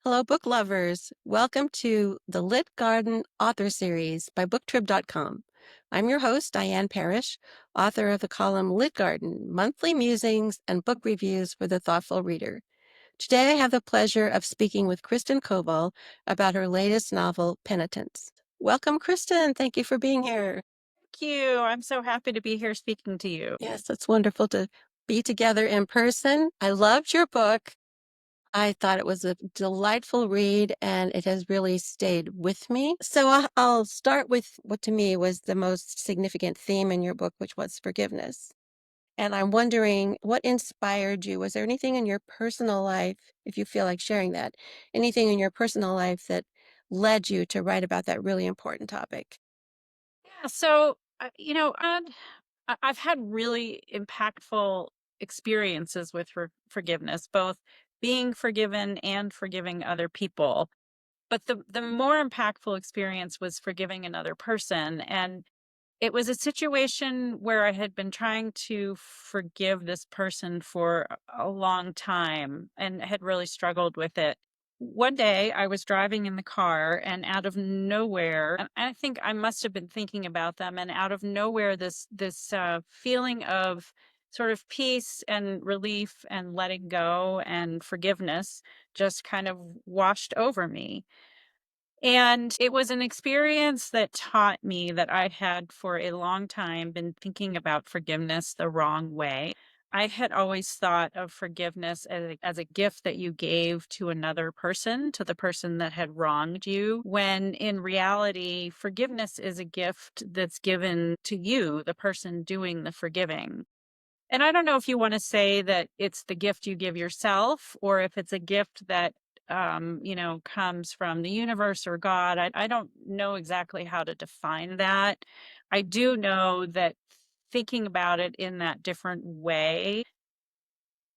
Hello, book lovers. Welcome to the Lit Garden Author Series by BookTrib.com. I'm your host, Diane Parrish, author of the column Lit Garden, monthly musings and book reviews for the thoughtful reader. Today, I have the pleasure of speaking with Kristen Koval about her latest novel, Penitence. Welcome, Kristen. Thank you for being here. Thank you. I'm so happy to be here speaking to you. Yes, it's wonderful to be together in person. I loved your book. I thought it was a delightful read, and it has really stayed with me. So I'll start with what to me was the most significant theme in your book, which was forgiveness. And I'm wondering what inspired you? Was there anything in your personal life, if you feel like sharing that, anything in your personal life that led you to write about that really important topic? Yeah, so I've had really impactful experiences with forgiveness, both being forgiven and forgiving other people. But the more impactful experience was forgiving another person, and it was a situation where I had been trying to forgive this person for a long time and had really struggled with it. One day I was driving in the car, and out of nowhere, and I think I must have been thinking about them, and out of nowhere this feeling of sort of peace and relief and letting go and forgiveness just kind of washed over me. And it was an experience that taught me that I had for a long time been thinking about forgiveness the wrong way. I had always thought of forgiveness as a gift that you gave to another person, to the person that had wronged you, when in reality, forgiveness is a gift that's given to you, the person doing the forgiving. And I don't know if you want to say that it's the gift you give yourself or if it's a gift that comes from the universe or God. I don't know exactly how to define that. I do know that thinking about it in that different way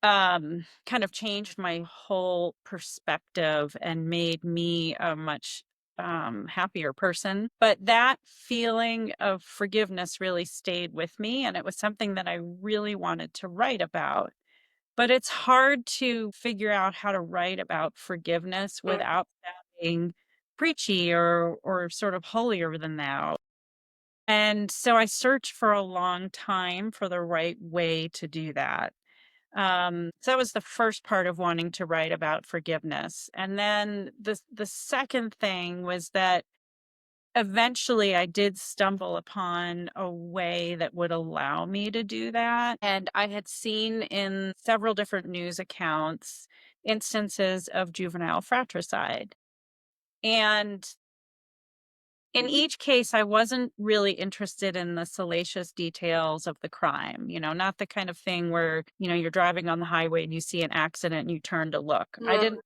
kind of changed my whole perspective and made me a much happier person. But that feeling of forgiveness really stayed with me, and it was something that I really wanted to write about. But it's hard to figure out how to write about forgiveness without sounding preachy or sort of holier than thou. And so I searched for a long time for the right way to do that. So that was the first part of wanting to write about forgiveness. And then the second thing was that eventually I did stumble upon a way that would allow me to do that. And I had seen in several different news accounts instances of juvenile fratricide. And in each case, I wasn't really interested in the salacious details of the crime, not the kind of thing where, you're driving on the highway and you see an accident and you turn to look. I didn't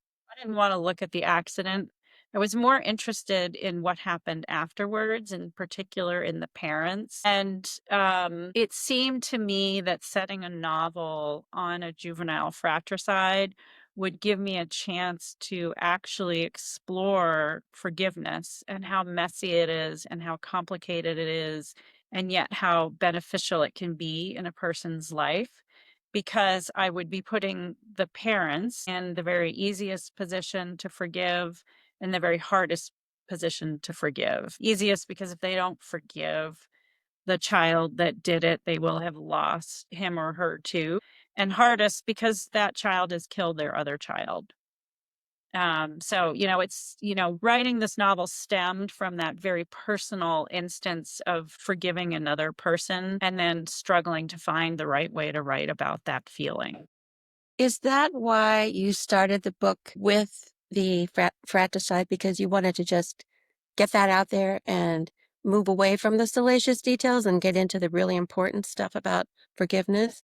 want to look at the accident. I was more interested in what happened afterwards, in particular in the parents. And it seemed to me that setting a novel on a juvenile fratricide would give me a chance to actually explore forgiveness and how messy it is and how complicated it is, and yet how beneficial it can be in a person's life. Because I would be putting the parents in the very easiest position to forgive and the very hardest position to forgive. Easiest because if they don't forgive the child that did it, they will have lost him or her too. And hardest because that child has killed their other child. Writing this novel stemmed from that very personal instance of forgiving another person and then struggling to find the right way to write about that feeling. Is that why you started the book with the fratricide? Because you wanted to just get that out there and move away from the salacious details and get into the really important stuff about forgiveness?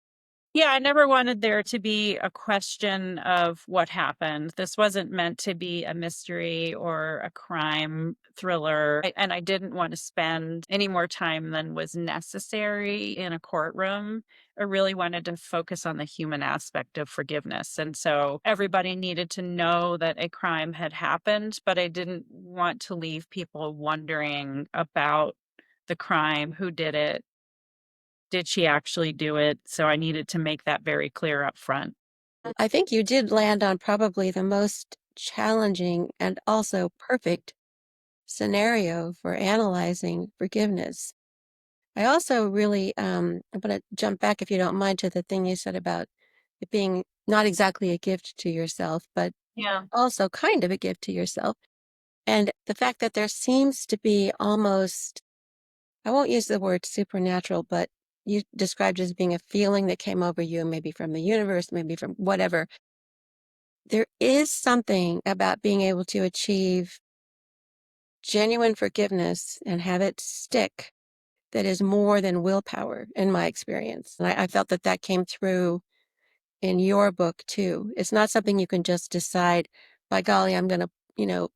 Yeah, I never wanted there to be a question of what happened. This wasn't meant to be a mystery or a crime thriller. And I didn't want to spend any more time than was necessary in a courtroom. I really wanted to focus on the human aspect of forgiveness. And so everybody needed to know that a crime had happened, but I didn't want to leave people wondering about the crime, who did it, did she actually do it? So I needed to make that very clear up front. I think you did land on probably the most challenging and also perfect scenario for analyzing forgiveness. I also really, I'm going to jump back, if you don't mind, to the thing you said about it being not exactly a gift to yourself, but Yeah. also kind of a gift to yourself. And the fact that there seems to be almost, I won't use the word supernatural, but you described it as being a feeling that came over you, maybe from the universe, maybe from whatever. There is something about being able to achieve genuine forgiveness and have it stick that is more than willpower in my experience. And I felt that that came through in your book too. It's not something you can just decide, by golly, I'm going to,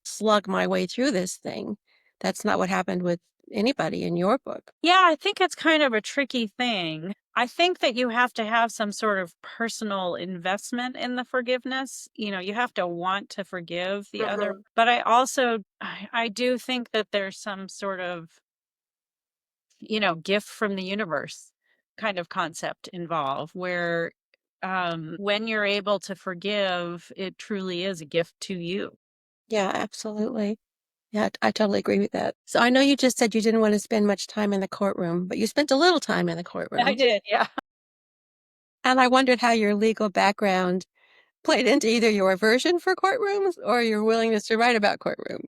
slug my way through this thing. That's not what happened with anybody in your book. Yeah, I think it's kind of a tricky thing. I think that you have to have some sort of personal investment in the forgiveness. You have to want to forgive the other. Mhm. But I do think that there's some sort of, gift from the universe kind of concept involved where when you're able to forgive, it truly is a gift to you. Yeah, absolutely. Yeah, I totally agree with that. So I know you just said you didn't want to spend much time in the courtroom, but you spent a little time in the I courtroom. did, yeah. And I wondered how your legal background played into either your aversion for courtrooms or your willingness to write about courtrooms.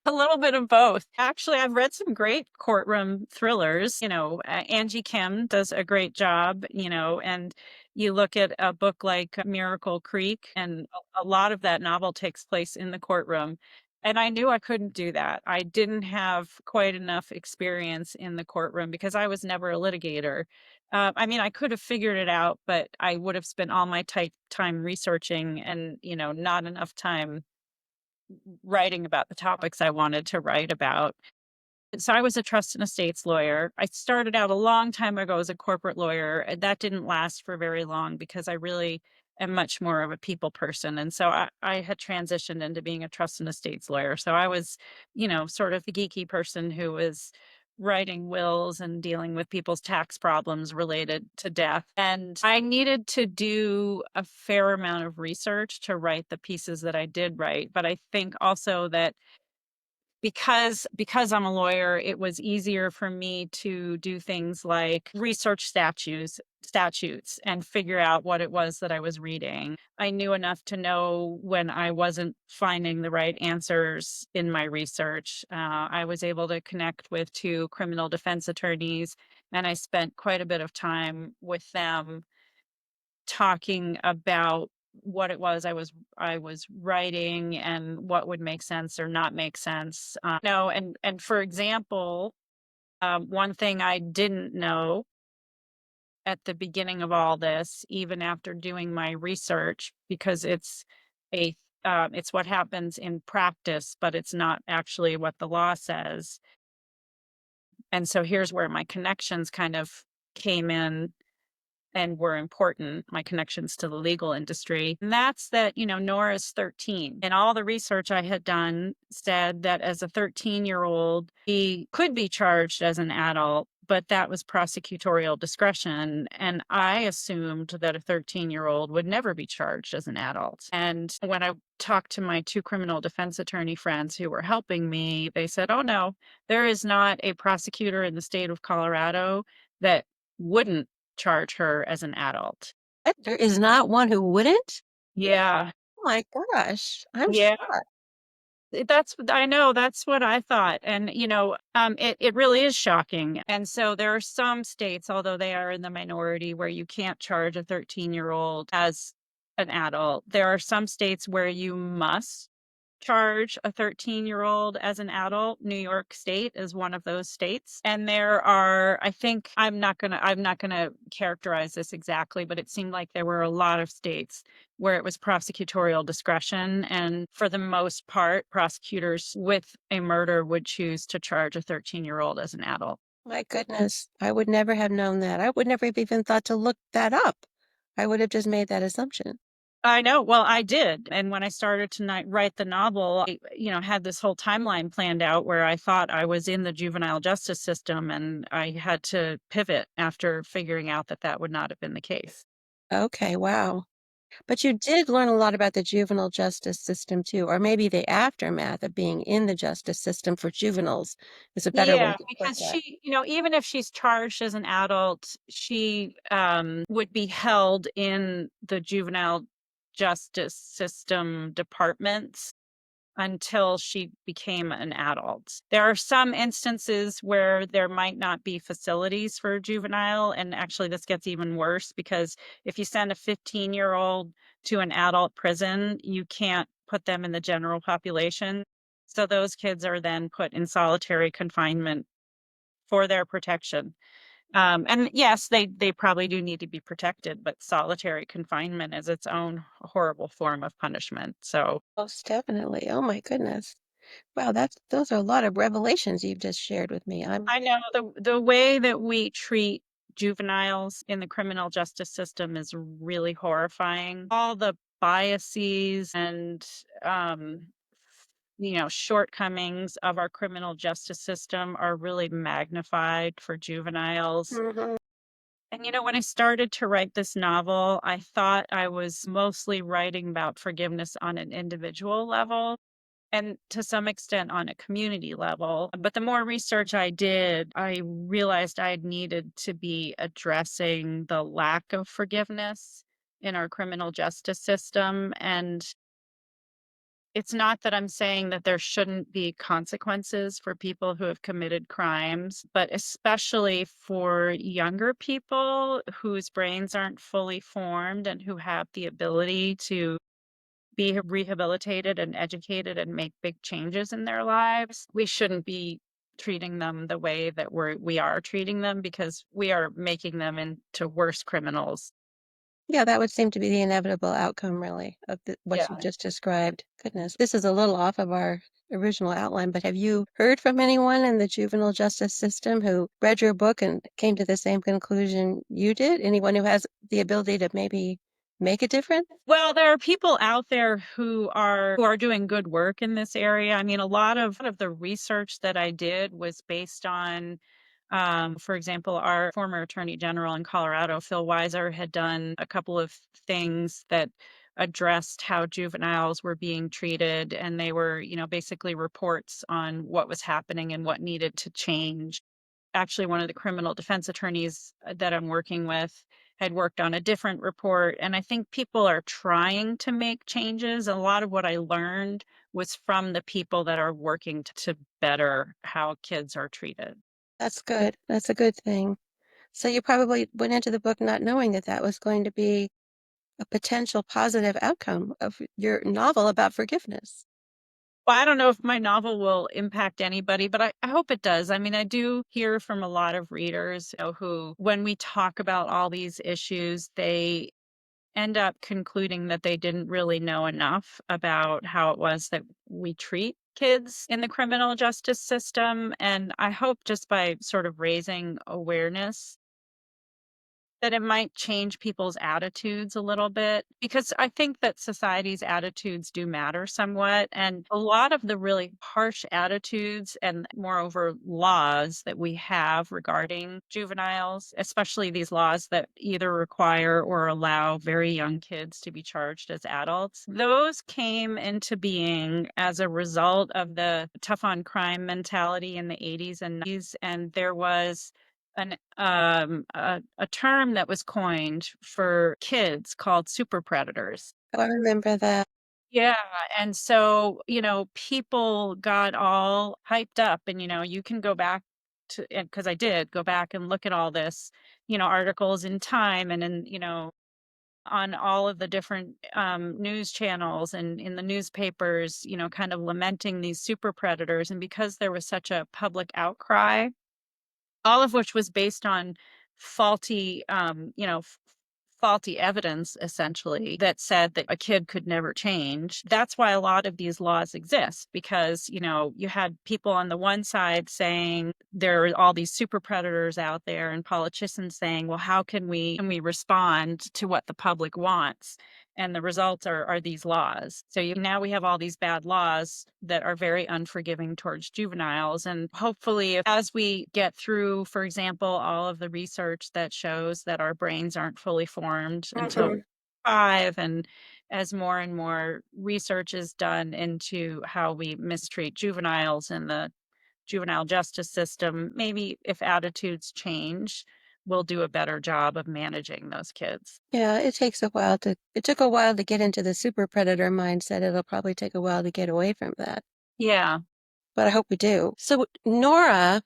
A little bit of both. Actually, I've read some great courtroom thrillers. Angie Kim does a great job, and you look at a book like Miracle Creek, and a lot of that novel takes place in the courtroom. And I knew I couldn't do that. I didn't have quite enough experience in the courtroom because I was never a litigator. I mean, I could have figured it out, but I would have spent all my time researching and, not enough time writing about the topics I wanted to write about. So I was a trust and estates lawyer. I started out a long time ago as a corporate lawyer. And that didn't last for very long because I really am much more of a people person. And so I had transitioned into being a trust and estates lawyer. So I was, sort of the geeky person who was writing wills and dealing with people's tax problems related to death. And I needed to do a fair amount of research to write the pieces that I did write. But I think also that because I'm a lawyer, it was easier for me to do things like research statutes and figure out what it was that I was reading. I knew enough to know when I wasn't finding the right answers in my research. I was able to connect with two criminal defense attorneys, and I spent quite a bit of time with them talking about what it was I was writing and what would make sense or not make sense. No, and for example, one thing I didn't know at the beginning of all this, even after doing my research, because a it's what happens in practice, but it's not actually what the law says. And so here's where my connections kind of came in and were important, my connections to the legal industry. And that's that, Nora's 13. And all the research I had done said that as a 13-year-old, he could be charged as an adult, but that was prosecutorial discretion. And I assumed that a 13-year-old would never be charged as an adult. And when I talked to my two criminal defense attorney friends who were helping me, they said, oh, no, there is not a prosecutor in the state of Colorado that wouldn't charge her as an adult. What? There is not one who wouldn't? Yeah. Oh my gosh, I'm Yeah. shocked. I know, that's what I thought. And, it really is shocking. And so there are some states, although they are in the minority, where you can't charge a 13-year-old as an adult. There are some states where you must charge a 13-year-old as an adult. New York State is one of those states. And there are, I think, I'm not going to characterize this exactly, but it seemed like there were a lot of states where it was prosecutorial discretion, and for the most part, prosecutors with a murder would choose to charge a 13-year-old as an adult. My goodness, I would never have known that. I would never have even thought to look that up. I would have just made that assumption. I know. Well, I did. And when I started to write the novel, I, had this whole timeline planned out where I thought I was in the juvenile justice system, and I had to pivot after figuring out that that would not have been the case. Okay, wow. But you did learn a lot about the juvenile justice system too, or maybe the aftermath of being in the justice system for juveniles is a better way Yeah, to put because that. she, even if she's charged as an adult, she would be held in the juvenile justice system departments until she became an adult. There are some instances where there might not be facilities for a juvenile. And actually, this gets even worse because if you send a 15-year-old to an adult prison, you can't put them in the general population. So those kids are then put in solitary confinement for their protection. And yes, they probably do need to be protected, but solitary confinement is its own horrible form of punishment. So Most definitely. Oh my goodness. Wow, those are a lot of revelations you've just shared with me. I know the way that we treat juveniles in the criminal justice system is really horrifying. All the biases and shortcomings of our criminal justice system are really magnified for juveniles. Mhm. And when I started to write this novel, I thought I was mostly writing about forgiveness on an individual level and to some extent on a community level. But the more research I did, I realized I needed to be addressing the lack of forgiveness in our criminal justice system. And it's not that I'm saying that there shouldn't be consequences for people who have committed crimes, but especially for younger people whose brains aren't fully formed and who have the ability to be rehabilitated and educated and make big changes in their lives. We shouldn't be treating them the way that we are treating them because we are making them into worse criminals. Yeah, that would seem to be the inevitable outcome, really, of what you Yeah. just described. Goodness, this is a little off of our original outline, but have you heard from anyone in the juvenile justice system who read your book and came to the same conclusion you did? Anyone who has the ability to maybe make a difference? Well, there are people out there who are doing good work in this area. I mean, a lot of the research that I did was based on, for example, our former Attorney General in Colorado, Phil Weiser, had done a couple of things that addressed how juveniles were being treated, and they were, basically reports on what was happening and what needed to change. Actually, one of the criminal defense attorneys that I'm working with had worked on a different report. And I think people are trying to make changes. A lot of what I learned was from the people that are working to better how kids are treated. That's good. That's a good thing. So you probably went into the book not knowing that that was going to be a potential positive outcome of your novel about forgiveness. Well, I don't know if my novel will impact anybody, but I hope it does. I mean, I do hear from a lot of readers, who, when we talk about all these issues, they end up concluding that they didn't really know enough about how it was that we treat kids in the criminal justice system. And I hope just by sort of raising awareness that it might change people's attitudes a little bit because I think that society's attitudes do matter somewhat. And a lot of the really harsh attitudes and, moreover, laws that we have regarding juveniles, especially these laws that either require or allow very young kids to be charged as adults, those came into being as a result of the tough on crime mentality in the 80s and 90s. And there was a term that was coined for kids called super predators. Oh, I remember that. Yeah, and so, people got all hyped up and, you can go back to, because I did go back and look at all this, articles in Time and on all of the different news channels and in the newspapers, kind of lamenting these super predators. And because there was such a public outcry, all of which was based on faulty, faulty evidence essentially that said that a kid could never change. That's why a lot of these laws exist because, you had people on the one side saying there are all these super predators out there and politicians saying, well, how can we respond to what the public wants? And the results are these laws. So now we have all these bad laws that are very unforgiving towards juveniles. And hopefully, as we get through, for example, all of the research that shows that our brains aren't fully formed until Mhm. 5, and as more and more research is done into how we mistreat juveniles in the juvenile justice system, maybe if attitudes change, we'll do a better job of managing those kids. Yeah, it took a while to get into the super predator mindset. It'll probably take a while to get away from that, Yeah. but I hope we do. So Nora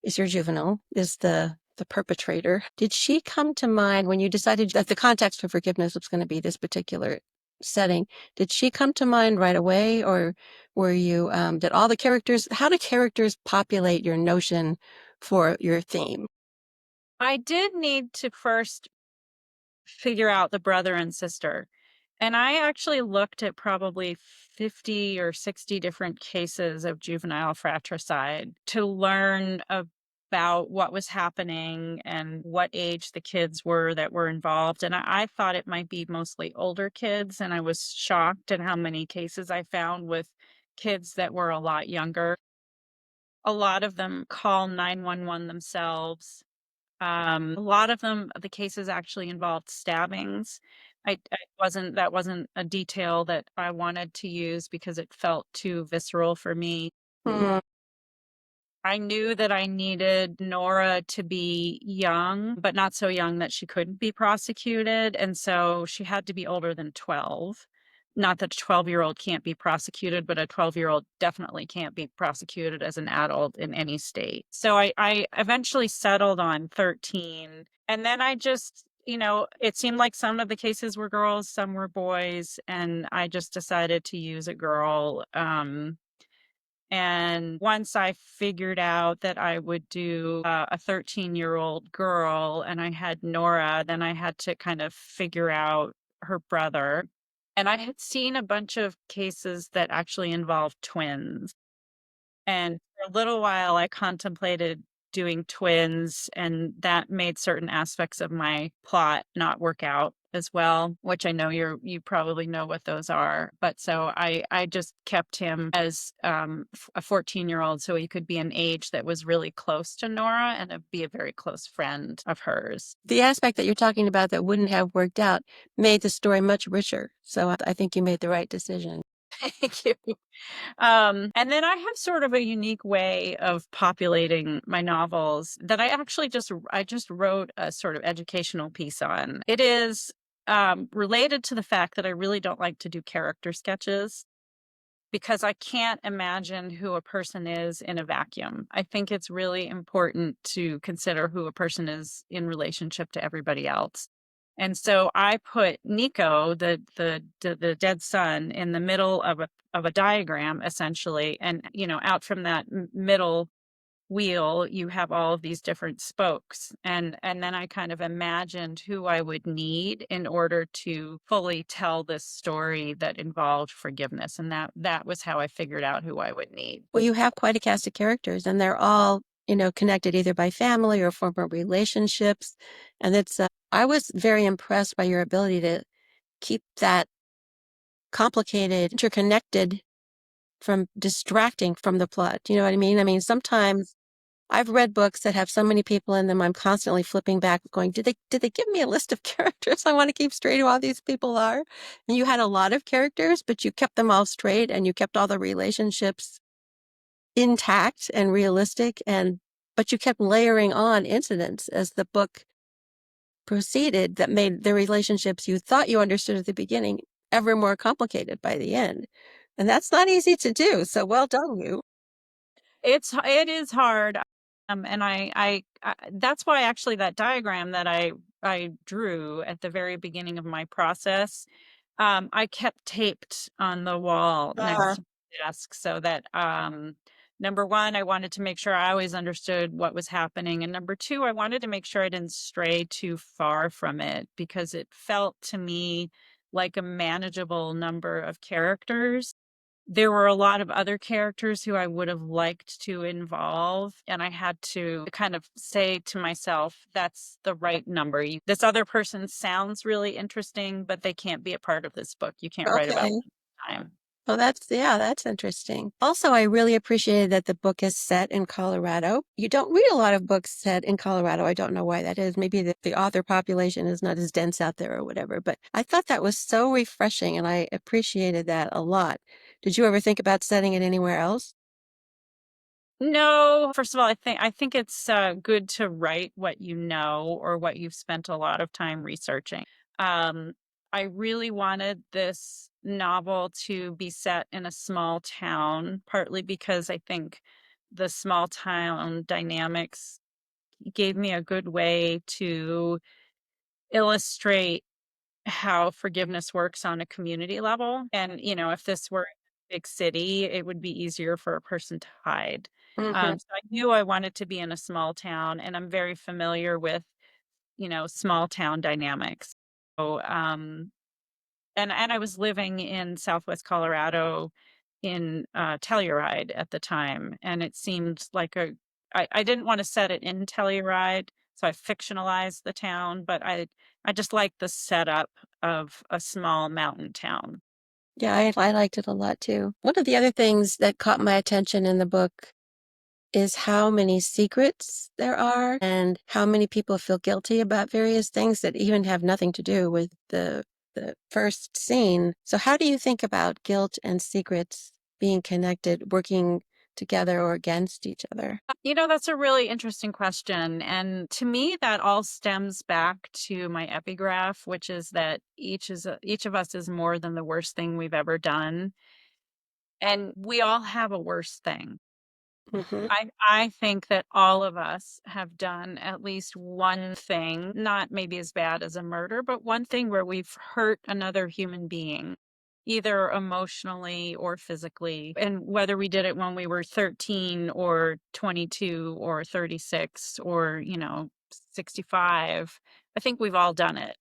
is your juvenile, is the perpetrator. Did she come to mind when you decided that the context for forgiveness was going to be this particular setting? Did she come to mind right away, or were you did all the characters? How do characters populate your notion for your theme? I did need to first figure out the brother and sister. And I actually looked at probably 50 or 60 different cases of juvenile fratricide to learn about what was happening and what age the kids were that were involved. And I thought it might be mostly older kids. And I was shocked at how many cases I found with kids that were a lot younger. A lot of them call 911 themselves. A lot of them, the cases actually involved stabbings. I wasn't that wasn't a detail that I wanted to use because it felt too visceral for me. Hmm. I knew that I needed Nora to be young, but not so young that she couldn't be prosecuted, and so she had to be older than 12. Not that a 12-year-old can't be prosecuted, but a 12-year-old definitely can't be prosecuted as an adult in any state. So I eventually settled on 13, and then I just it seemed like some of the cases were girls, some were boys, and I just decided to use a girl, and once I figured out that I would do a 13-year-old girl and I had Nora, then I had to kind of figure out her brother. And I had seen a bunch of cases that actually involved twins. And for a little while, I contemplated doing twins, and that made certain aspects of my plot not work out as well, which I know you probably know what those are. But so I just kept him as a 14-year-old so he could be an age that was really close to Nora and be a very close friend of hers. The aspect that you're talking about that wouldn't have worked out made the story much richer. So I think you made the right decision. Thank you. And then I have sort of a unique way of populating my novels that I just wrote a sort of educational piece on. It is related to the fact that I really don't like to do character sketches because I can't imagine who a person is in a vacuum. I think it's really important to consider who a person is in relationship to everybody else. And so I put Nico, the dead son, in the middle of a diagram essentially, and out from that middle wheel you have all of these different spokes, and then I kind of imagined who I would need in order to fully tell this story that involved forgiveness, and that was how I figured out who I would need. Well, you have quite a cast of characters, and they're all, connected either by family or former relationships. And I was very impressed by your ability to keep that complicated, interconnected from distracting from the plot. Do you know what I mean? I mean, sometimes I've read books that have so many people in them, I'm constantly flipping back, going, did they give me a list of characters? I want to keep straight who all these people are. And you had a lot of characters, but you kept them all straight and you kept all the relationships intact and realistic, but you kept layering on incidents as the book proceeded that made the relationships you thought you understood at the beginning ever more complicated by the end. And that's not easy to do. So well done, you. It is hard, and I that's why actually that diagram that I drew at the very beginning of my process, I kept taped on the wall next Uh, to my desk so that, number 1, I wanted to make sure I always understood what was happening, and number 2, I wanted to make sure I didn't stray too far from it because it felt to me like a manageable number of characters. There were a lot of other characters who I would have liked to involve, and I had to kind of say to myself, "That's the right number. This other person sounds really interesting, but they can't be a part of this book. You can't write about okay. them all the time." Oh, that's interesting. Also, I really appreciated that the book is set in Colorado. You don't read a lot of books set in Colorado. I don't know why that is. Maybe the author population is not as dense out there or whatever, but I thought that was so refreshing and I appreciated that a lot. Did you ever think about setting it anywhere else? No, first of all, I think it's good to write what you know or what you've spent a lot of time researching. Um, I really wanted this novel to be set in a small town, partly because I think the small town dynamics gave me a good way to illustrate how forgiveness works on a community level. And, if this were a big city, it would be easier for a person to hide. Hmm. So I knew I wanted to be in a small town, and I'm very familiar with, small town dynamics. So, and I was living in Southwest Colorado in Telluride at the time, and it seemed like I didn't want to set it in Telluride, so I fictionalized the town, but I just like the setup of a small mountain town. Yeah, I liked it a lot too. One of the other things that caught my attention in the book is how many secrets there are and how many people feel guilty about various things that even have nothing to do with the first scene. So how do you think about guilt and secrets being connected, working together or against each other? That's a really interesting question. And to me, that all stems back to my epigraph, which is that each of us is more than the worst thing we've ever done. And we all have a worse thing. Hmm. I think that all of us have done at least one thing, not maybe as bad as a murder, but one thing where we've hurt another human being, either emotionally or physically. And whether we did it when we were 13 or 22 or 36 or, 65, I think we've all done it,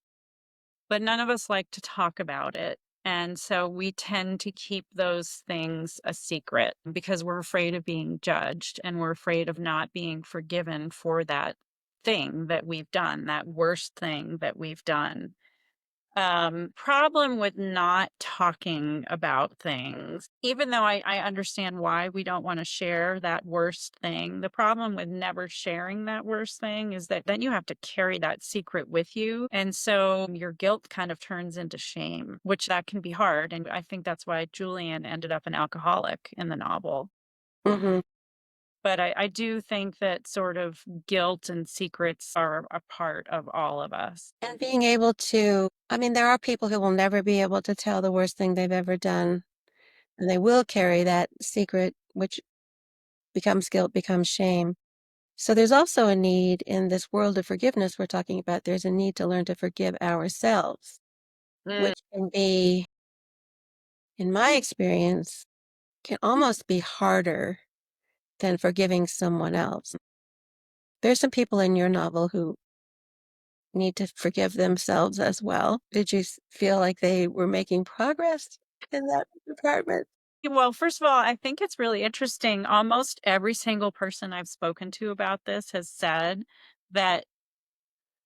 but none of us like to talk about it. And so we tend to keep those things a secret because we're afraid of being judged and we're afraid of not being forgiven for that thing that we've done, that worst thing that we've done. Problem with not talking about things, even though I understand why we don't want to share that worst thing. The problem with never sharing that worst thing is that then you have to carry that secret with you. And so your guilt kind of turns into shame, which that can be hard. And I think that's why Julian ended up an alcoholic in the novel. Hmm. But I do think that sort of guilt and secrets are a part of all of us. And being able to, I mean, there are people who will never be able to tell the worst thing they've ever done, and they will carry that secret, which becomes guilt, becomes shame. So there's also a need in this world of forgiveness we're talking about. There's a need to learn to forgive ourselves, which can be, in my experience, can almost be harder than forgiving someone else. There's some people in your novel who need to forgive themselves as well. Did you feel like they were making progress in that department? Well, first of all, I think it's really interesting. Almost every single person I've spoken to about this has said that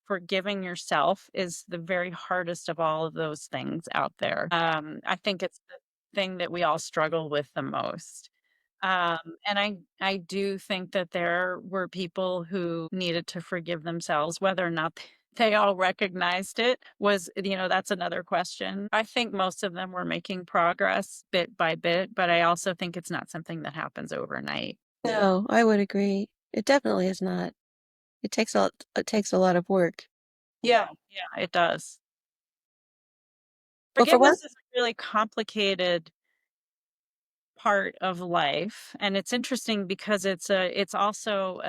forgiving yourself is the very hardest of all of those things out there. I think it's the thing that we all struggle with the most. Um, and I do think that there were people who needed to forgive themselves, whether or not they all recognized it was, that's another question. I think most of them were making progress bit by bit, but I also think it's not something that happens overnight. No, I would agree. It definitely is not. It takes a lot of work. Yeah, it does. Well, for one, Forgiveness is a really complicated part of life, and it's interesting because it's also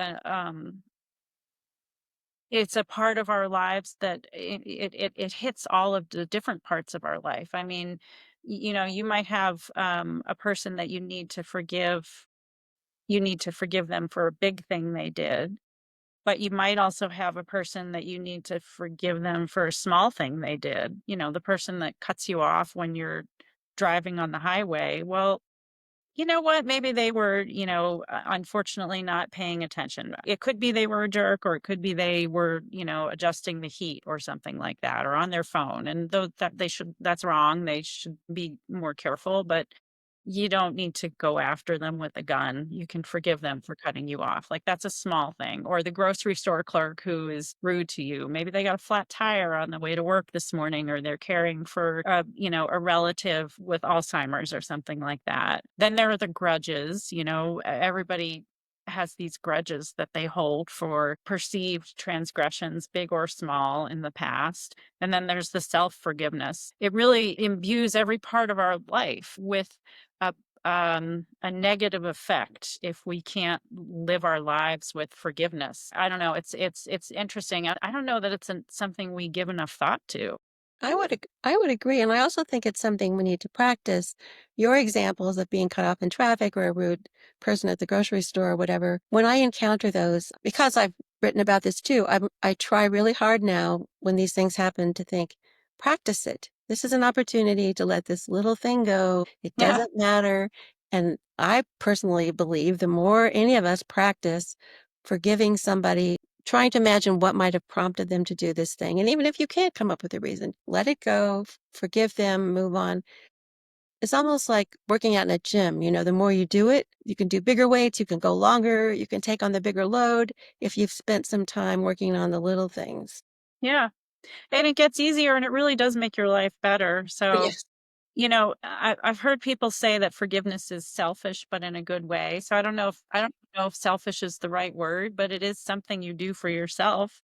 it's a part of our lives that it hits all of the different parts of our life. I mean, you might have a person that you need to forgive them for a big thing they did, but you might also have a person that you need to forgive them for a small thing they did. The person that cuts you off when you're driving on the highway. Well, you know what? Maybe they were, unfortunately not paying attention. It could be they were a jerk, or it could be they were, adjusting the heat or something like that, or on their phone. And though that's wrong. They should be more careful. But you don't need to go after them with a gun. You can forgive them for cutting you off. Like, that's a small thing. Or the grocery store clerk who is rude to you. Maybe they got a flat tire on the way to work this morning, or they're caring for a relative with Alzheimer's or something like that. Then there are the grudges, everybody has these grudges that they hold for perceived transgressions, big or small, in the past. And then there's the self forgiveness. It really imbues every part of our life with a a negative effect if we can't live our lives with forgiveness. I don't know. It's interesting. I don't know that it's something we give enough thought to. I would agree, and I also think it's something we need to practice. Your examples of being cut off in traffic or a rude person at the grocery store or whatever, when I encounter those, because I've written about this too, I try really hard now when these things happen to think, practice it. This is an opportunity to let this little thing go. It Yeah. doesn't matter. And I personally believe the more any of us practice forgiving somebody, trying to imagine what might have prompted them to do this thing. And even if you can't come up with a reason, let it go, forgive them, move on. It's almost like working out in a gym. The more you do it, you can do bigger weights, you can go longer, you can take on the bigger load if you've spent some time working on the little things. Yeah. And it gets easier and it really does make your life better. So, Yes. I've heard people say that forgiveness is selfish, but in a good way. So I don't know if selfish is the right word, but it is something you do for yourself.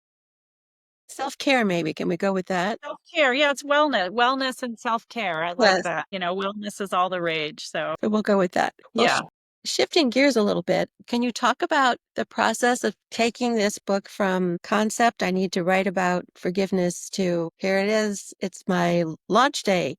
Self care, maybe. Can we go with that? Self-care, yeah, it's wellness and self-care, I like Yes. that, wellness is all the rage, so So we'll go with that. Well, yeah. shifting gears a little bit, can you talk about the process of taking this book from concept, I need to write about forgiveness, to here it is, it's my launch day?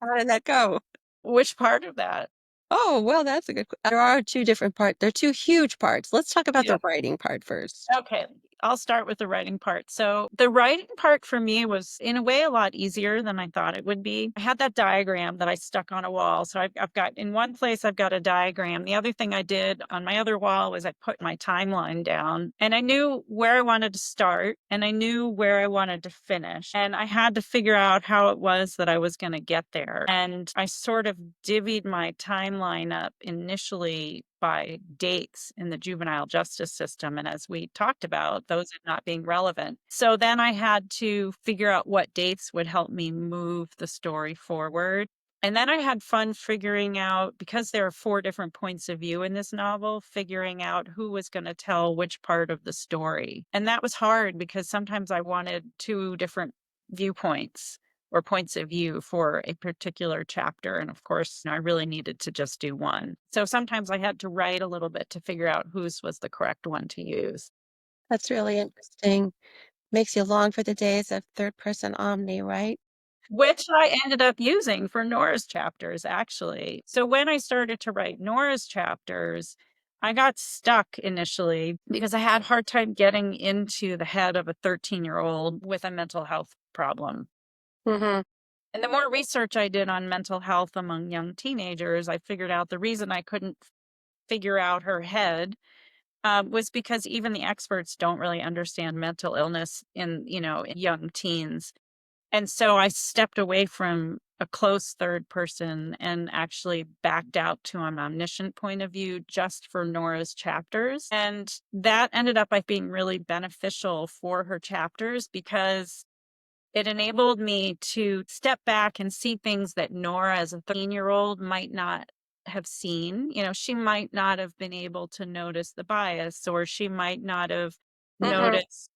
How did that go? Which part of that? Oh, well, that's a good there are 2 different parts. There are 2 huge parts. Let's talk about Yeah. the writing part first. Okay, I'll start with the writing part. So, the writing part for me was, in a way, a lot easier than I thought it would be. I had that diagram that I stuck on a wall. So, I've got, in one place, I've got a diagram. The other thing I did on my other wall was I put my timeline down, and I knew where I wanted to start and I knew where I wanted to finish. And I had to figure out how it was that I was going to get there. And I sort of divvied my timeline up initially by dates in the juvenile justice system. And as we talked about, those are not being relevant. So then I had to figure out what dates would help me move the story forward. And then I had fun figuring out, because there are 4 different points of view in this novel, figuring out who was going to tell which part of the story. And that was hard because sometimes I wanted 2 different viewpoints or points of view for a particular chapter. And of course, I really needed to just do one. So sometimes I had to write a little bit to figure out whose was the correct one to use. That's really interesting. Makes you long for the days of third person omni, right? Which I ended up using for Nora's chapters, actually. So when I started to write Nora's chapters, I got stuck initially because I had a hard time getting into the head of a 13-year-old with a mental health problem. Mhm. And the more research I did on mental health among young teenagers, I figured out the reason I couldn't figure out her head was because even the experts don't really understand mental illness in young teens. And so I stepped away from a close third person and actually backed out to an omniscient point of view just for Nora's chapters. And that ended up like being really beneficial for her chapters because it enabled me to step back and see things that Nora, as a 13-year-old, might not have seen. She might not have been able to notice the bias, or she might not have Mhm. noticed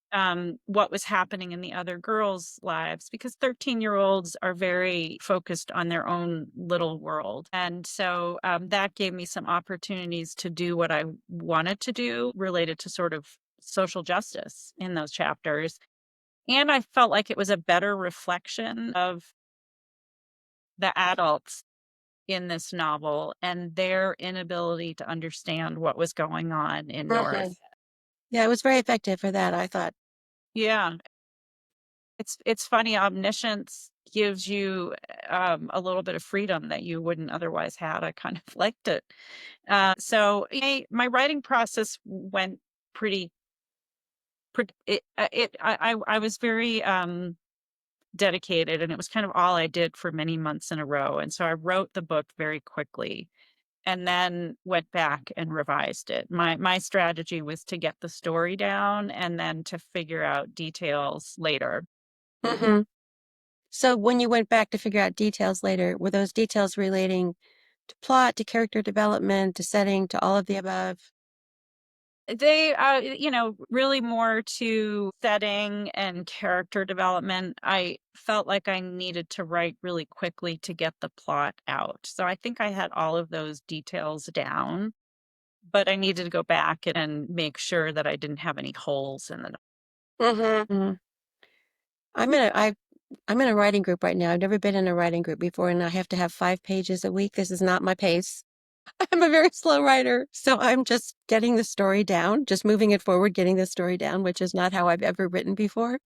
what was happening in the other girls' lives, because 13-year-olds are very focused on their own little world. And so that gave me some opportunities to do what I wanted to do related to sort of social justice in those chapters. And I felt like it was a better reflection of the adults in this novel and their inability to understand what was going on in Mhm. Nora's. Yeah, it was very effective for that, I thought. Yeah, it's funny. Omniscience gives you a little bit of freedom that you wouldn't otherwise have. I kind of liked it. So my writing process went pretty. I was very dedicated, and it was kind of all I did for many months in a row. And so I wrote the book very quickly and then went back and revised it. My strategy was to get the story down and then to figure out details later. Mhm. So when you went back to figure out details later, were those details relating to plot, to character development, to setting, to all of the above? They, really more to setting and character development. I felt like I needed to write really quickly to get the plot out. So I think I had all of those details down, but I needed to go back and make sure that I didn't have any holes in the. Mhm. Mhm. I'm in a writing group right now. I've never been in a writing group before, and I have to have 5 pages a week. This is not my pace. I'm a very slow writer, so I'm just getting the story down, just moving it forward, getting the story down, which is not how I've ever written before.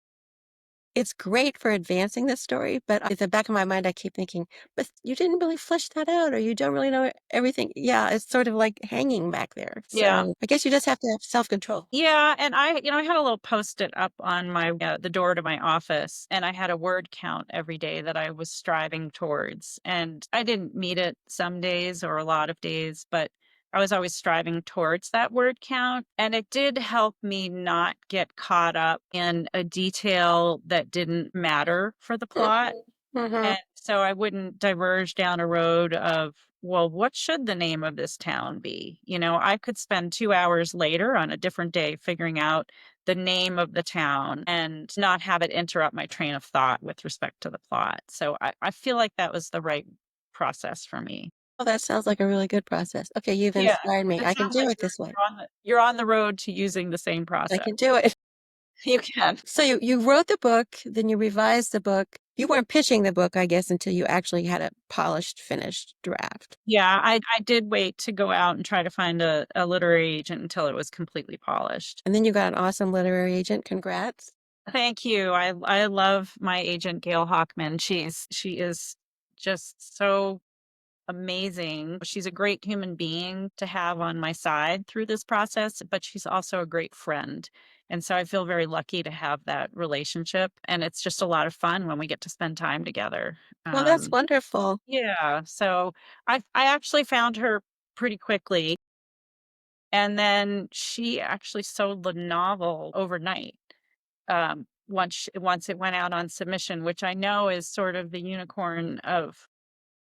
It's great for advancing the story, but at the back of my mind, I keep thinking, "But you didn't really flesh that out, or you don't really know everything." Yeah, it's sort of like hanging back there. Yeah. So I guess you just have to have self-control. Yeah, and I had a little post-it up on my the door to my office, and I had a word count every day that I was striving towards. And I didn't meet it some days or a lot of days, but I was always striving towards that word count, and it did help me not get caught up in a detail that didn't matter for the plot. Mhm. Mhm. And so I wouldn't diverge down a road of, well, what should the name of this town be? I could spend 2 hours later on a different day figuring out the name of the town and not have it interrupt my train of thought with respect to the plot. So I feel like that was the right process for me. Well, that sounds like a really good process. Okay, you've Yeah. inspired me. It I can sounds do like it this way. you're on the road to using the same I process. can do it. You can. So you wrote the book, then you revised the book. You weren't pitching the book, I guess, until you actually had a polished, finished draft. Yeah, I did wait to go out and try to find a literary agent until it was completely polished. And then you got an awesome literary agent. Congrats. Thank you. I love my agent, Gail Hockman. She is just so amazing. She's a great human being to have on my side through this process, but she's also a great friend. And so I feel very lucky to have that relationship. And it's just a lot of fun when we get to spend time together. Well, that's Um, wonderful. yeah. So I actually found her pretty quickly. And then she actually sold the novel overnight, once it went out on submission, which I know is sort of the unicorn of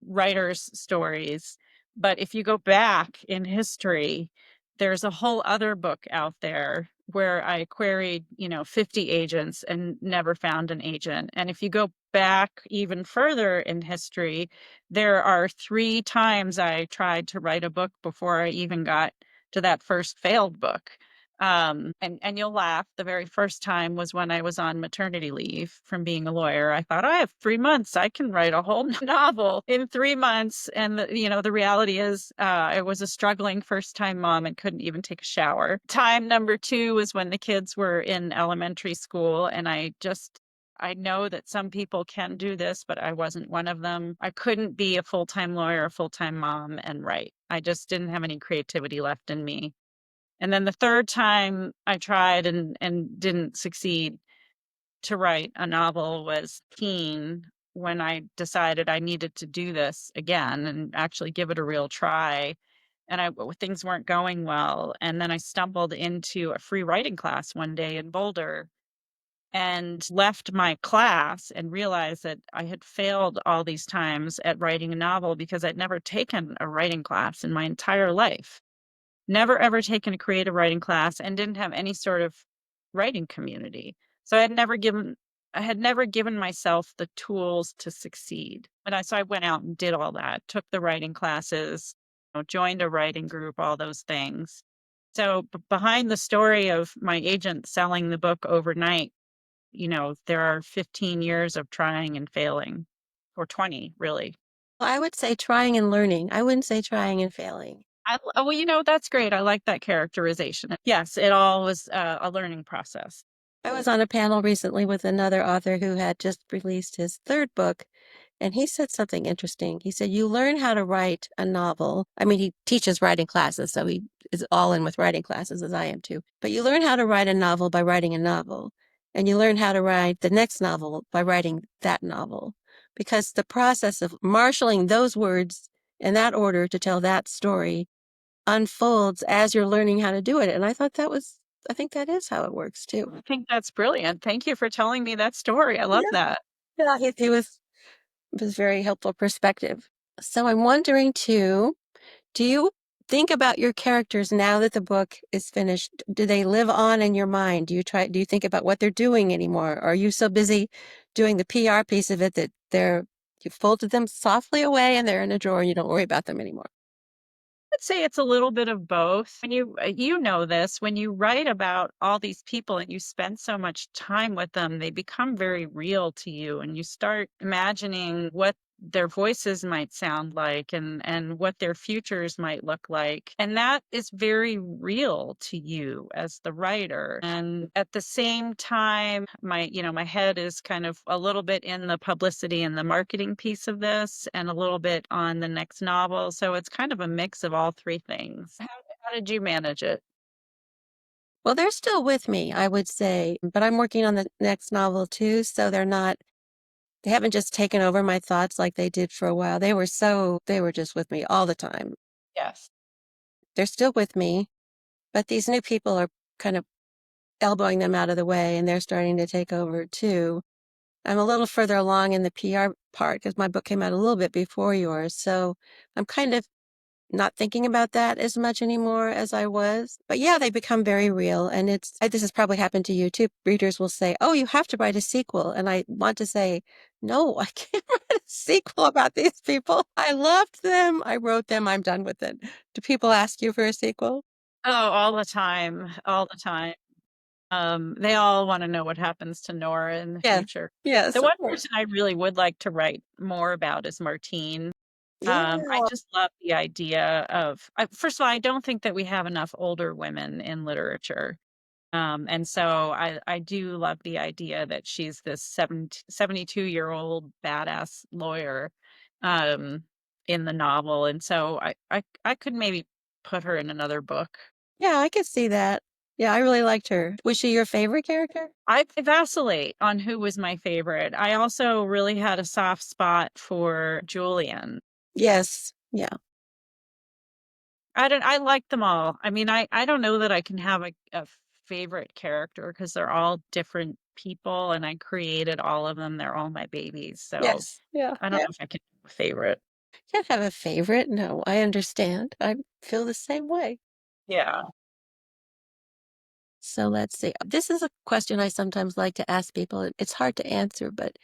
writers' stories. But if you go back in history, there's a whole other book out there where I queried, 50 agents and never found an agent. And if you go back even further in history, there are 3 times I tried to write a book before I even got to that first failed book. And you'll laugh. The very first time was when I was on maternity leave from being a lawyer. I thought I have 3 months. I can write a whole novel in 3 months. And the reality is, I was a struggling first time mom and couldn't even take a shower. Time number 2 was when the kids were in elementary school, and I know that some people can do this, but I wasn't one of them. I couldn't be a full time lawyer, a full time mom, and write. I just didn't have any creativity left in me. And then the third time I tried and didn't succeed to write a novel was teen, when I decided I needed to do this again and actually give it a real try. And things weren't going well. And then I stumbled into a free writing class one day in Boulder and left my class and realized that I had failed all these times at writing a novel because I'd never taken a writing class in my entire life. Never ever taken a creative writing class and didn't have any sort of writing community. So I had never given myself the tools to succeed. So I went out and did all that, took the writing classes, joined a writing group, all those things. So behind the story of my agent selling the book overnight, there are 15 years of trying and failing, or 20 really. Well, I would say trying and learning. I wouldn't say trying and failing. Oh, well, that's great. I like that characterization. Yes, it all was a learning process. I was on a panel recently with another author who had just released his third book, and he said something interesting. He said, "You learn how to write a novel." I mean, he teaches writing classes, so he is all in with writing classes, as I am too. But you learn how to write a novel by writing a novel. and you learn how to write the next novel by writing that novel. Because the process of marshaling those words in that order to tell that story unfolds as you're learning how to do it. And I think that is how it works too. I think that's brilliant. Thank you for telling me that story. I love Yeah. that. Yeah, he was very helpful perspective. So I'm wondering too, do you think about your characters now that the book is finished? Do they live on in your mind? Do you think about what they're doing anymore? Or are you so busy doing the PR piece of it that you folded them softly away and they're in a drawer and you don't worry about them anymore? I'd say it's a little bit of both. When you know this, when you write about all these people and you spend so much time with them, they become very real to you, and you start imagining what their voices might sound like and what their futures might look like. And that is very real to you as the writer. And at the same time, my head is kind of a little bit in the publicity and the marketing piece of this and a little bit on the next novel. So it's kind of a mix of all three things. How did you manage it? Well, they're still with me, I would say, but I'm working on the next novel too, so they haven't just taken over my thoughts like they did for a while. They were just with me all the time. Yes. They're still with me, but these new people are kind of elbowing them out of the way and they're starting to take over too. I'm a little further along in the PR part because my book came out a little bit before yours. So I'm kind of not thinking about that as much anymore as I was. But yeah, they become very real. And this has probably happened to you too. Readers will say, "Oh, you have to write a sequel." And I want to say, no, I can't write a sequel about these people. I loved them. I wrote them. I'm done with it. Do people ask you for a sequel? Oh, all the time, all the time. They all want to know what happens to Nora in the Yes. future. The Yes, of one course. person I really would like to write more about is Martine. I Yeah. just love the idea of, first of all, I don't think that we have enough older women in literature. And so I do love the idea that she's this 72-year-old badass lawyer um, in the novel. And so I could maybe put her in another book. Yeah, I could see that. Yeah, I really liked her. Was she your favorite character? I vacillate on who was my favorite. I also really had a soft spot for Julian. Yes. Yeah. I like them all. I mean, I don't know that I can have a favorite character because they're all different people and I created all of them. They're all my babies. So Yes. Yeah. I don't Yeah. know if I can have a favorite. Can't have a favorite. No, I understand. I feel the same way. Yeah. So let's see. This is a question I sometimes like to ask people. It's hard to answer, but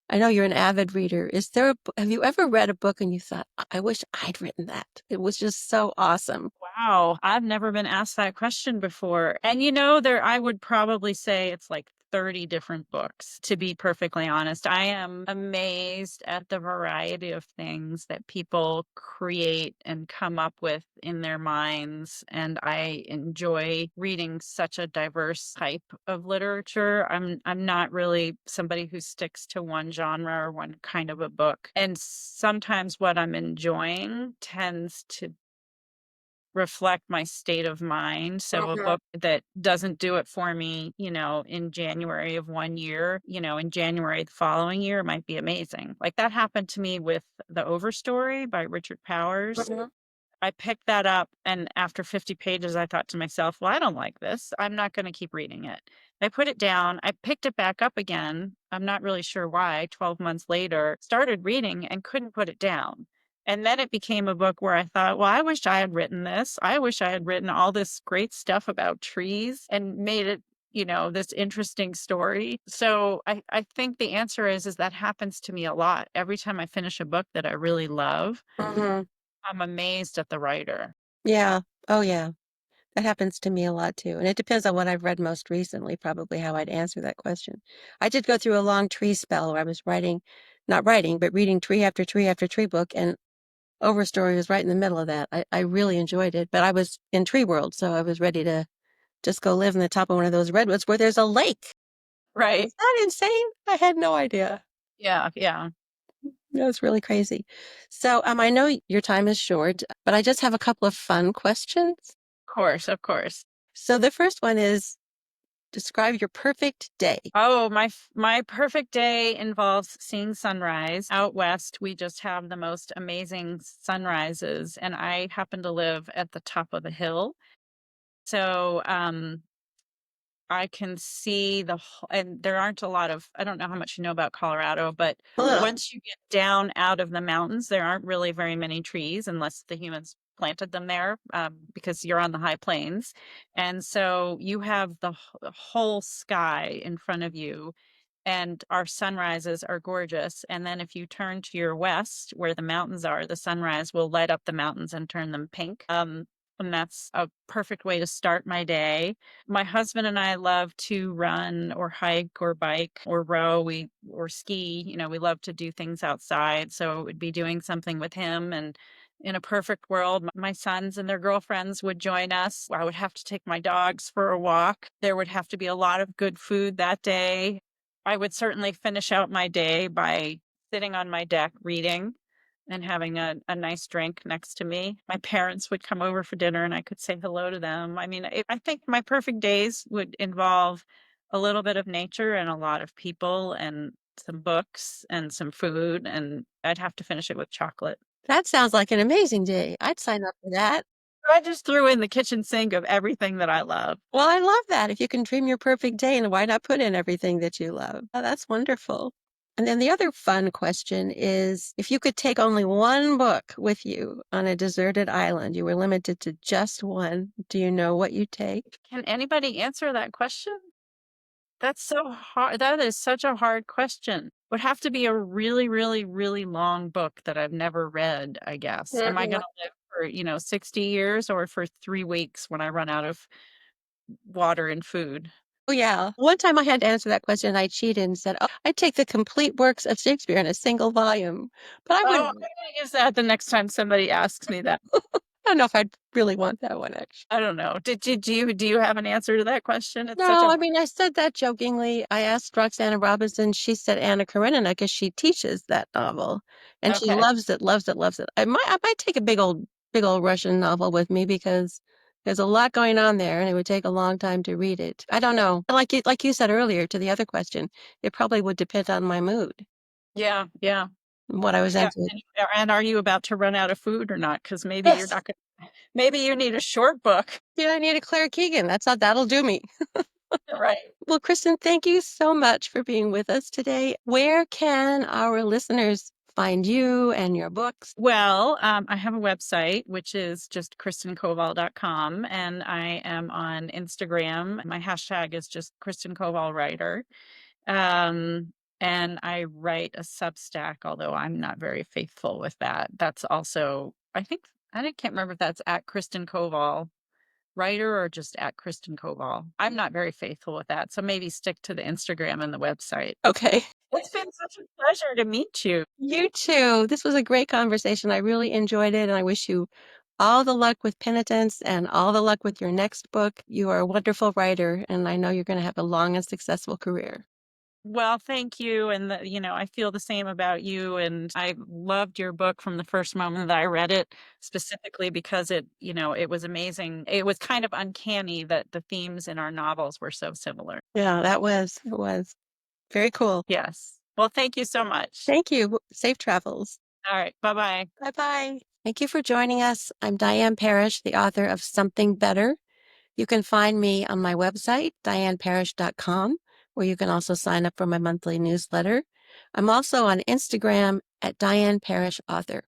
I know you're an avid reader. Have you ever read a book and you thought, I wish I'd written that? It was just so awesome. Wow, I've never been asked that question before. And there I would probably say it's like 30 different books, to be perfectly honest. I am amazed at the variety of things that people create and come up with in their minds. And I enjoy reading such a diverse type of literature. I'm not really somebody who sticks to one genre or one kind of a book. And sometimes what I'm enjoying tends to reflect my state of mind. So a Mhm. book that doesn't do it for me, in January of one year, in January the following year might be amazing. Like that happened to me with The Overstory by Richard Powers. Mhm. I picked that up, and after 50 pages, I thought to myself, well, I don't like this. I'm not going to keep reading it. I put it down. I picked it back up again. I'm not really sure why. 12 months later, started reading and couldn't put it down. And then it became a book where I thought, well, I wish I had written this. I wish I had written all this great stuff about trees and made it, this interesting story. So I think the answer is that happens to me a lot. Every time I finish a book that I really love, Mhm. I'm amazed at the writer. Yeah. Oh, yeah. That happens to me a lot too. And it depends on what I've read most recently, probably how I'd answer that question. I did go through a long tree spell where I was not writing, but reading tree after tree after tree book. And Overstory was right in the middle of that. I really enjoyed it, but I was in tree world. So I was ready to just go live in the top of one of those redwoods where there's a lake. Right. Is that insane? I had no idea. Yeah, yeah. That was really crazy. So I know your time is short, but I just have a couple of fun questions. Of course, of course. So the first one is, Describe your perfect day. Oh, my perfect day involves seeing sunrise. Out west, we just have the most amazing sunrises, and I happen to live at the top of a hill. So, I can see and there aren't a lot of, I don't know how much you know about Colorado, but A little. once you get down out of the mountains, there aren't really very many trees unless the humans planted them there, because you're on the high plains. And so you have the whole sky in front of you, and our sunrises are gorgeous. And then if you turn to your west, where the mountains are, the sunrise will light up the mountains and turn them pink. And that's a perfect way to start my day. My husband and I love to run or hike or bike or row, or ski. We love to do things outside. So it would be doing something with him. And in a perfect world, my sons and their girlfriends would join us. I would have to take my dogs for a walk. There would have to be a lot of good food that day. I would certainly finish out my day by sitting on my deck reading and having a nice drink next to me. My parents would come over for dinner and I could say hello to them. I mean, I think my perfect days would involve a little bit of nature and a lot of people and some books and some food, and I'd have to finish it with chocolate. That sounds like an amazing day. I'd sign up for that. I just threw in the kitchen sink of everything that I love. Well, I love that. If you can dream your perfect day, and why not put in everything that you love? Oh, that's wonderful. And then the other fun question is if you could take only one book with you on a deserted island, you were limited to just one, do you know what you take? Can anybody answer that question? That's so hard. That is such a hard question. Would have to be a really, really, really long book that I've never read, I guess. Am I Mhm. gonna live for, 60 years or for 3 weeks when I run out of water and food? Oh, yeah. One time I had to answer that question, I cheated and said, "Oh, I'd take the complete works of Shakespeare in a single volume." But I Oh, I'm wouldn't gonna use that the next time somebody asks me that. I don't know if I'd really want that one, actually. I don't know. Do you have an answer to that question? It's such No, a I mean, I said that jokingly. I asked Roxana Robinson, she said Anna Karenina because she teaches that novel, and she Okay. loves it, loves it, loves it. I might take a big old Russian novel with me because there's a lot going on there, and it would take a long time to read it. I don't know. Like you said earlier to the other question, it probably would depend on my mood Yeah, yeah, and what I was yeah, into. and are you about to run out of food or not? Because maybe you're Yes. not gonna maybe you need a short book. Yeah, I need a Claire Keegan. That'll do me. Right. Well, Kristen, thank you so much for being with us today. Where can our listeners find you and your books? Well, I have a website, which is just KristenKoval.com, and I am on Instagram. My hashtag is just Kristen Koval Writer. Um, and I write a Substack, although I'm not very faithful with that. That's also, I can't remember if that's at Kristen Koval Writer or just at Kristen Koval. I'm not very faithful with that. So maybe stick to the Instagram and the website. Okay. It's been such a pleasure to meet you. You too. This was a great conversation. I really enjoyed it, and I wish you all the luck with Penitence and all the luck with your next book. You are a wonderful writer, and I know you're going to have a long and successful career. Well, thank you. And, I feel the same about you. And I loved your book from the first moment that I read it, specifically because it was amazing. It was kind of uncanny that the themes in our novels were so similar. Yeah, it was very cool. Yes. Well, thank you so much. Thank you. Safe travels. All right. Bye bye. Bye bye. Thank you for joining us. I'm Diane Parrish, the author of Something Better. You can find me on my website, dianeparrish.com, where you can also sign up for my monthly newsletter. I'm also on Instagram at Diane Parrish Author.